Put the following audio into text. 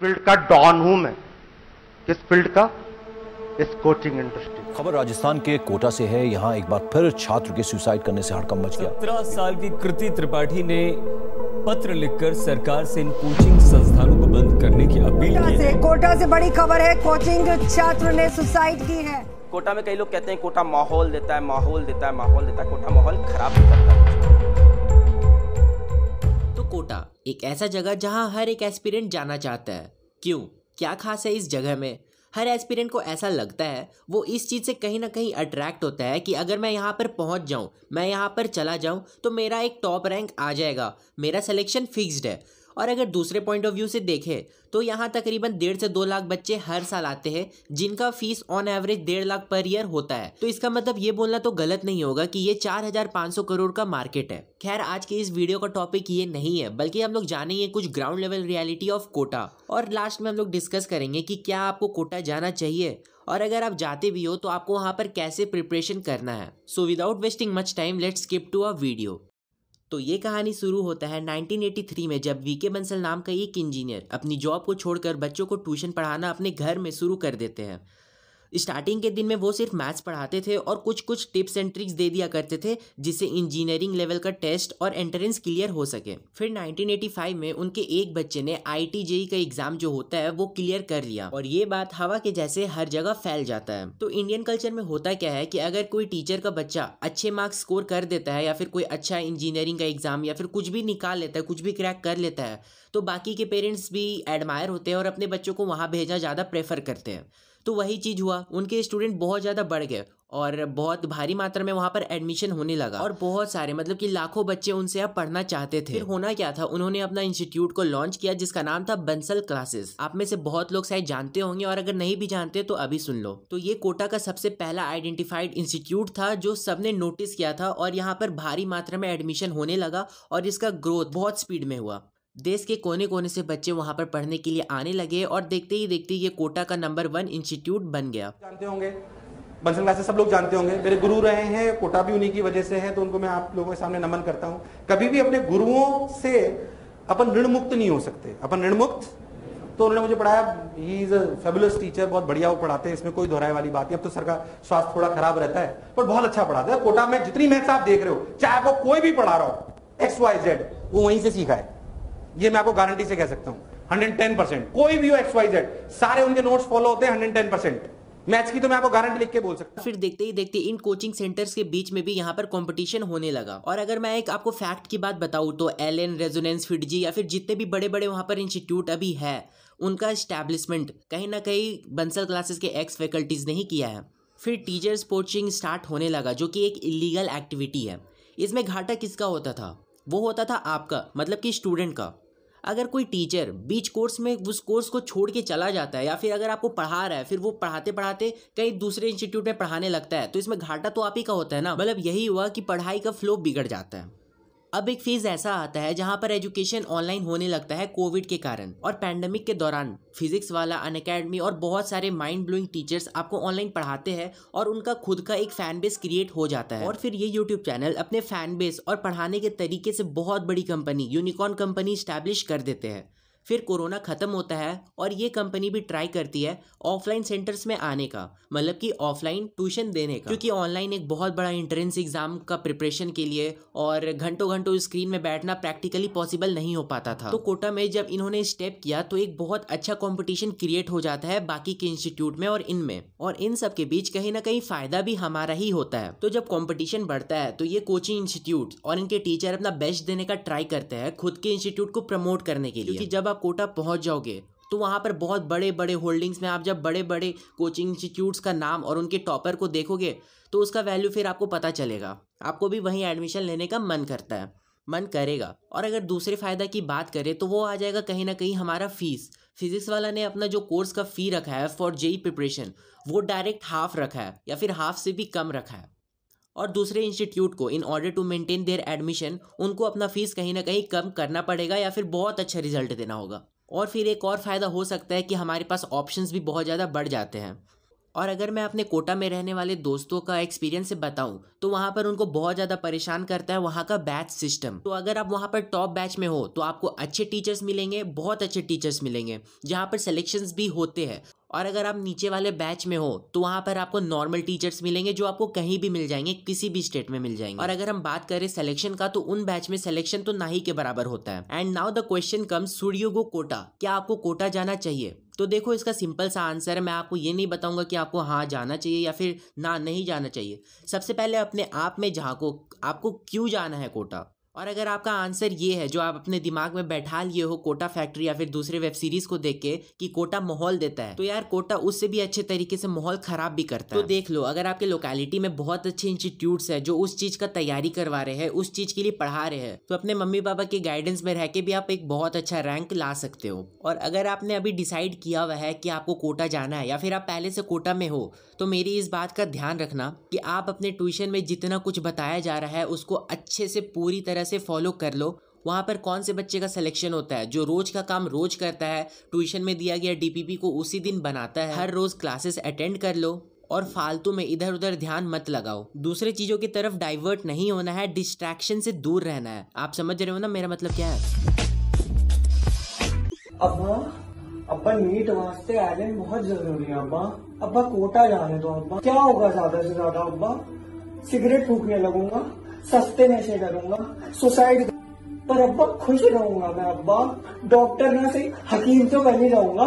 Field का don हूं मैं। किस फील्ड का? इस कोचिंग इंडस्ट्री। खबर राजस्थान के कोटा से है। यहाँ एक बार फिर छात्र के सुसाइड करने से हड़कंप मच गया। 17 साल की कृति त्रिपाठी ने पत्र लिखकर सरकार से इन कोचिंग संस्थानों को बंद करने की अपील की है। कोटा से बड़ी खबर है, कोचिंग छात्र ने सुसाइड की है। कोटा में कई लोग कहते हैं कोटा माहौल देता है, माहौल देता है, माहौल देता है। कोटा माहौल खराब नहीं करता। तो कोटा एक ऐसा जगह जहां हर एक एस्पिरेंट जाना चाहता है। क्यों? क्या खास है इस जगह में? हर एस्पिरेंट को ऐसा लगता है, वो इस चीज़ से कहीं ना कहीं अट्रैक्ट होता है कि अगर मैं यहाँ पर पहुँच जाऊँ, मैं यहाँ पर चला जाऊँ तो मेरा एक टॉप रैंक आ जाएगा, मेरा सिलेक्शन फिक्स्ड है। और अगर दूसरे पॉइंट ऑफ व्यू से देखें तो यहाँ तकरीबन 1.5 से 2 लाख बच्चे हर साल आते हैं, जिनका fees on average 1.5 lakh per year होता है। तो इसका मतलब ये बोलना तो गलत नहीं होगा कि ये 4,500 करोड़ का मार्केट है। खैर, आज के इस वीडियो का टॉपिक ये नहीं है, बल्कि हम लोग जानेंगे कुछ ground level reality of Kota, और लास्ट में हम लोग डिस्कस करेंगे कि क्या आपको कोटा जाना चाहिए, और अगर आप जाते भी हो तो आपको वहाँ पर कैसे प्रिपरेशन करना है। So without wasting much time, let's skip to a video. तो ये कहानी शुरू होता है 1983 में, जब वीके बंसल नाम का एक इंजीनियर अपनी जॉब को छोड़कर बच्चों को ट्यूशन पढ़ाना अपने घर में शुरू कर देते हैं। स्टार्टिंग के दिन में वो सिर्फ मैथ्स पढ़ाते थे और कुछ टिप्स एंड ट्रिक्स दे दिया करते थे, जिससे इंजीनियरिंग लेवल का टेस्ट और एंट्रेंस क्लियर हो सके। फिर 1985 में उनके एक बच्चे ने IIT JEE का एग्जाम जो होता है वो क्लियर कर लिया, और ये बात हवा के जैसे हर जगह फैल जाता है। तो इंडियन कल्चर में होता क्या है कि अगर कोई टीचर का बच्चा अच्छे मार्क्स स्कोर कर देता है, या फिर कोई अच्छा इंजीनियरिंग का एग्जाम या फिर कुछ भी निकाल लेता है, कुछ भी क्रैक कर लेता है, तो बाकी के पेरेंट्स भी एडमायर होते हैं और अपने बच्चों को वहाँ भेजना ज़्यादा प्रेफर करते हैं। तो वही चीज़ हुआ, उनके स्टूडेंट बहुत ज़्यादा बढ़ गए और बहुत भारी मात्रा में वहाँ पर एडमिशन होने लगा, और बहुत सारे मतलब कि लाखों बच्चे उनसे अब पढ़ना चाहते थे। फिर होना क्या था, उन्होंने अपना इंस्टीट्यूट को लॉन्च किया जिसका नाम था बंसल क्लासेस। आप में से बहुत लोग शायद जानते होंगे, और अगर नहीं भी जानते तो अभी सुन लो। तो ये कोटा का सबसे पहला आइडेंटिफाइड इंस्टीट्यूट था जो सबने नोटिस किया था, और यहाँ पर भारी मात्रा में एडमिशन होने लगा और इसका ग्रोथ बहुत स्पीड में हुआ। देश के कोने कोने से बच्चे वहां पर पढ़ने के लिए आने लगे, और देखते ही देखते ये कोटा का नंबर 1 इंस्टीट्यूट बन गया। जानते होंगे बंसल क्लासेस, सब लोग जानते होंगे, मेरे गुरु रहे हैं, कोटा भी उन्हीं की वजह से है, तो उनको मैं आप लोगों के सामने नमन करता हूं। कभी भी अपने गुरुओं से अपन ऋण मुक्त नहीं हो सकते, अपन ऋण मुक्त। तो उन्होंने मुझे पढ़ाया, he is a fabulous teacher, बहुत बढ़िया वो पढ़ाते हैं, इसमें कोई दोहराए वाली बात नहीं। अब तो सर का स्वास्थ्य थोड़ा खराब रहता है, पर बहुत अच्छा पढ़ाते हैं। कोटा में जितनी मैथ्स आप देख रहे हो, चाहे आपको कोई भी पढ़ा रहा हो, XYZ, वो वहीं से सीखा है, ये मैं आपको गारंटी से कह सकता हूं। 110%, कोई भी हो XYZ, सारे उनके नोट्स फॉलो होते हैं 110%। मैथ्स की तो मैं आपको गारंटी लिख के बोल सकता हूं। फिर देखते ही देखते इन कोचिंग सेंटर्स के बीच में भी यहाँ पर कंपटीशन होने लगा। और अगर मैं एक आपको फैक्ट की बात बताऊं तो एलन, रेजोनेंस, फिटजी या फिर जितने भी बड़े बड़े वहाँ पर इंस्टीट्यूट अभी है, उनका एस्टैब्लिशमेंट कहीं ना कहीं बंसल क्लासेस के एक्स फैकल्टीज ने ही किया है। फिर टीचर्स पोचिंग स्टार्ट होने लगा, जो कि एक इलीगल एक्टिविटी है। इसमें घाटा किसका होता था? वो होता था आपका, मतलब कि स्टूडेंट का। अगर कोई टीचर बीच कोर्स में उस कोर्स को छोड़ के चला जाता है, या फिर अगर आपको पढ़ा रहा है फिर वो पढ़ाते पढ़ाते कहीं दूसरे इंस्टीट्यूट में पढ़ाने लगता है, तो इसमें घाटा तो आप ही का होता है ना। मतलब यही हुआ कि पढ़ाई का फ्लो बिगड़ जाता है। अब एक फेज ऐसा आता है जहां पर एजुकेशन ऑनलाइन होने लगता है कोविड के कारण, और पैंडेमिक के दौरान फिजिक्स वाला, अनअकैडमी और बहुत सारे माइंड ब्लोइंग टीचर्स आपको ऑनलाइन पढ़ाते हैं, और उनका खुद का एक फैन बेस क्रिएट हो जाता है। और फिर ये यूट्यूब चैनल अपने फैन बेस और पढ़ाने के तरीके से बहुत बड़ी कंपनी, यूनिकॉर्न कंपनी स्टैब्लिश कर देते हैं। फिर कोरोना खत्म होता है और ये कंपनी भी ट्राई करती है ऑफलाइन सेंटर्स में आने का, मतलब कि ऑफलाइन ट्यूशन देने का, क्योंकि ऑनलाइन एक बहुत बड़ा एंट्रेंस एग्जाम का प्रिपरेशन के लिए और घंटों घंटों स्क्रीन में बैठना प्रैक्टिकली पॉसिबल नहीं हो पाता था। तो कोटा में जब इन्होंने स्टेप किया तो एक बहुत अच्छा कंपटीशन क्रिएट हो जाता है बाकी के इंस्टीट्यूट में और इनमें, और इन सब के बीच कहीं ना कहीं फायदा भी हमारा ही होता है। तो जब कॉम्पिटिशन बढ़ता है तो ये कोचिंग इंस्टीट्यूट और इनके टीचर अपना बेस्ट देने का ट्राई करते हैं खुद के इंस्टीट्यूट को प्रमोट करने के लिए, क्योंकि जब आप कोटा पहुंच जाओगे तो वहाँ पर बहुत बड़े बड़े होल्डिंग्स में आप जब बड़े बड़े कोचिंग इंस्टीट्यूट्स का नाम और उनके टॉपर को देखोगे तो उसका वैल्यू फिर आपको पता चलेगा, आपको भी वहीं एडमिशन लेने का मन करता है, मन करेगा। और अगर दूसरे फ़ायदा की बात करें तो वो आ जाएगा कहीं ना कहीं हमारा फीस। फिजिक्स वाला ने अपना जो कोर्स का फ़ी रखा है फॉर जेई प्रिपरेशन, वो डायरेक्ट हाफ रखा है या फिर हाफ से भी कम रखा है। और दूसरे इंस्टीट्यूट को in order to maintain their admission, उनको अपना फीस कहीं ना कहीं कम करना पड़ेगा या फिर बहुत अच्छा रिजल्ट देना होगा। और फिर एक और फ़ायदा हो सकता है कि हमारे पास ऑप्शंस भी बहुत ज़्यादा बढ़ जाते हैं। और अगर मैं अपने कोटा में रहने वाले दोस्तों का एक्सपीरियंस से बताऊं तो वहां पर उनको बहुत ज़्यादा परेशान करता है वहां का बैच सिस्टम। तो अगर आप वहां पर टॉप बैच में हो तो आपको अच्छे टीचर्स मिलेंगे, बहुत अच्छे टीचर्स मिलेंगे जहां पर सिलेक्शंस भी होते हैं। और अगर आप नीचे वाले बैच में हो तो वहां पर आपको नॉर्मल टीचर्स मिलेंगे जो आपको कहीं भी मिल जाएंगे, किसी भी स्टेट में मिल जाएंगे। और अगर हम बात करें सिलेक्शन का तो उन बैच में सिलेक्शन तो ना ही के बराबर होता है। And now the question comes, should you go Kota? क्या आपको कोटा जाना चाहिए? तो देखो इसका सिंपल सा आंसर है। मैं आपको ये नहीं बताऊंगा कि आपको हाँ जाना चाहिए या फिर ना नहीं जाना चाहिए। सबसे पहले अपने आप में झांको, आपको क्यों जाना है कोटा। और अगर आपका आंसर ये है जो आप अपने दिमाग में बैठा लिए हो कोटा फैक्ट्री या फिर दूसरे वेब सीरीज को देख के कि कोटा माहौल देता है, तो यार कोटा उससे भी अच्छे तरीके से माहौल खराब भी करता है। तो देख लो, अगर आपके लोकेलिटी में बहुत अच्छे इंस्टीट्यूट्स है जो उस चीज का तैयारी करवा रहे हैं, उस चीज के लिए पढ़ा रहे हैं, तो अपने मम्मी पापा के गाइडेंस में रह के भी आप एक बहुत अच्छा रैंक ला सकते हो। और अगर आपने अभी डिसाइड किया हुआ है कि आपको कोटा जाना है या फिर आप पहले से कोटा में हो, तो मेरी इस बात का ध्यान रखना कि आप अपने ट्यूशन में जितना कुछ बताया जा रहा है उसको अच्छे से पूरी तरह से फॉलो कर लो। वहाँ पर कौन से बच्चे का सिलेक्शन होता है जो रोज का काम रोज करता है, ट्यूशन में दिया गया डीपीपी को उसी दिन बनाता है, हर रोज क्लासेस अटेंड कर लो और फालतू में इधर उधर ध्यान मत लगाओ। दूसरे चीजों की तरफ डाइवर्ट नहीं होना है, डिस्ट्रैक्शन से दूर रहना है। आप समझ रहे हो ना मेरा मतलब क्या है? अब्बा नीट वास्ते आइलैंड बहुत जरूरी है अब्बा कोटा जाने दो अब्बा। क्या होगा ज्यादा से ज्यादा अब्बा? सिगरेट फूकने लगूंगा, सस्ते नशे करूंगा, सुसाइड, पर अब्बा खुश रहूंगा मैं अब्बा। डॉक्टर ना सही हकीम तो बन ही रहूंगा।